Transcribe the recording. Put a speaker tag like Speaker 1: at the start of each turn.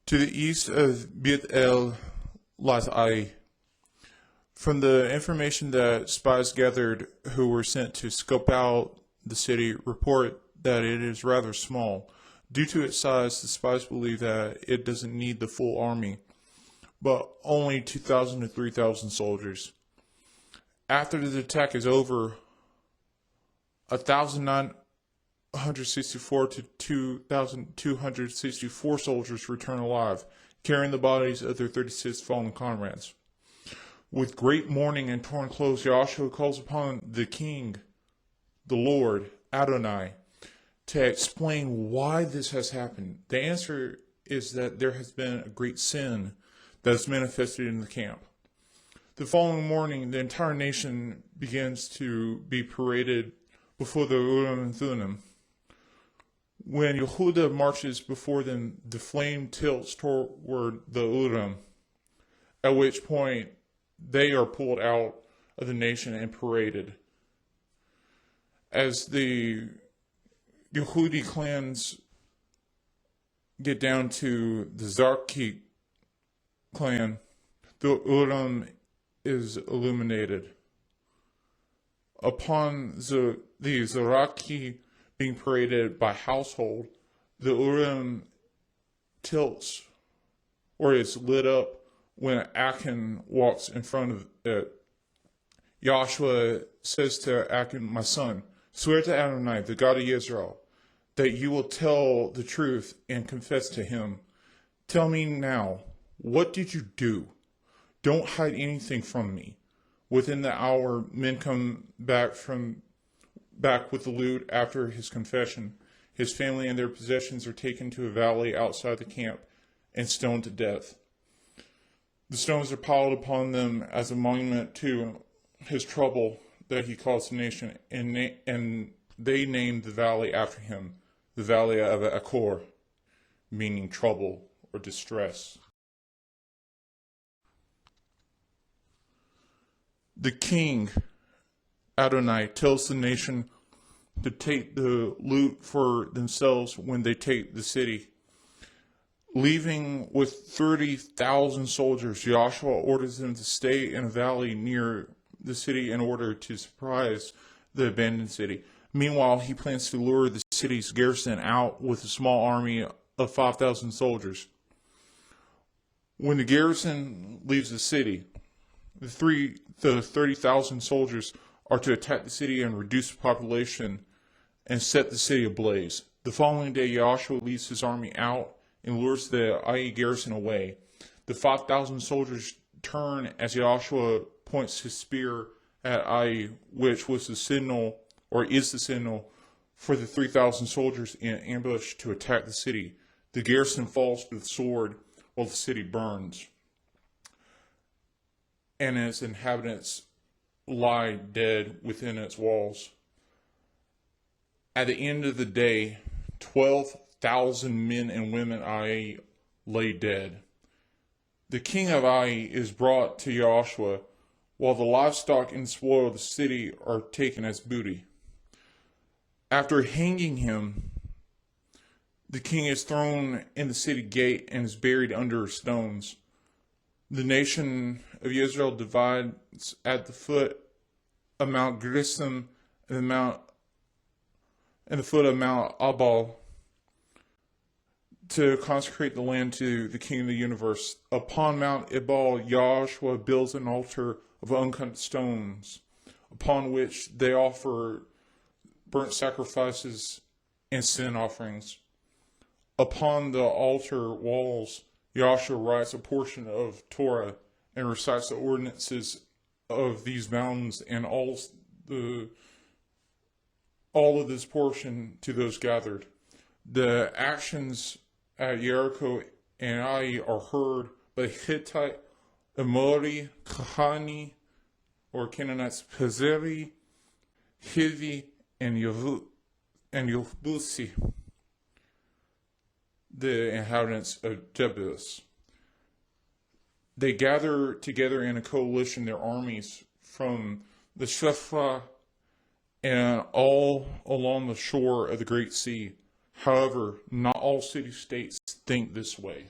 Speaker 1: To the east of Beit el Lazai. From the information that spies gathered who were sent to scope out the city, report that it is rather small. Due to its size, the spies believe that it doesn't need the full army, but only 2,000 to 3,000 soldiers. After the attack is over, 1,964 to 2,264 soldiers return alive, carrying the bodies of their 36 fallen comrades. With great mourning and torn clothes, Joshua calls upon the king, the Lord, Adonai, to explain why this has happened. The answer is that there has been a great sin that is manifested in the camp. The following morning, the entire nation begins to be paraded before the Urim and Thummim. When Yehuda marches before them, the flame tilts toward the Urim, at which point they are pulled out of the nation and paraded. As the Yehudi clans get down to the Zarki clan, the Urim is illuminated. Upon the Zaraki being paraded by household, the Urim tilts or is lit up when Achan walks in front of it. Joshua says to Achan, "My son, swear to Adonai, the God of Israel, that you will tell the truth and confess to him. Tell me now, what did you do? Don't hide anything from me." Within the hour, men come back with the loot after his confession. His family and their possessions are taken to a valley outside the camp and stoned to death. The stones are piled upon them as a monument to his trouble that he caused the nation, and they named the valley after him, the Valley of Achor, meaning trouble or distress. The king, Adonai, tells the nation to take the loot for themselves when they take the city. Leaving with 30,000 soldiers, Joshua orders them to stay in a valley near the city in order to surprise the abandoned city. Meanwhile, he plans to lure the city's garrison out with a small army of 5,000 soldiers. When the garrison leaves the city, the 30,000 soldiers are to attack the city and reduce the population and set the city ablaze. The following day, Joshua leads his army out and lures the Ai garrison away. The 5,000 soldiers turn as Joshua points his spear at Ai, which was the signal, or is the signal, for the 3,000 soldiers in ambush to attack the city. The garrison falls to the sword while the city burns, and its inhabitants lie dead within its walls. At the end of the day, 12,000 men and women Ai lay dead. The king of Ai is brought to Joshua, while the livestock and spoil of the city are taken as booty. After hanging him, the king is thrown in the city gate and is buried under stones. The nation of Israel divides at the foot of Mount Gerizim and the foot of Mount Abal to consecrate the land to the King of the universe. Upon Mount Ebal, Joshua builds an altar of uncut stones, upon which they offer burnt sacrifices and sin offerings. Upon the altar walls, Joshua writes a portion of Torah and recites the ordinances of these mountains and all of this portion to those gathered. The actions at Jericho and Ai are heard by Hitti, Emori, Kahani, or Canaanites, Pazeri, Hivi and Y'vusi, the inhabitants of Jebus. They gather together in a coalition, their armies from the Shepha and all along the shore of the Great Sea. However, not all city-states think this way.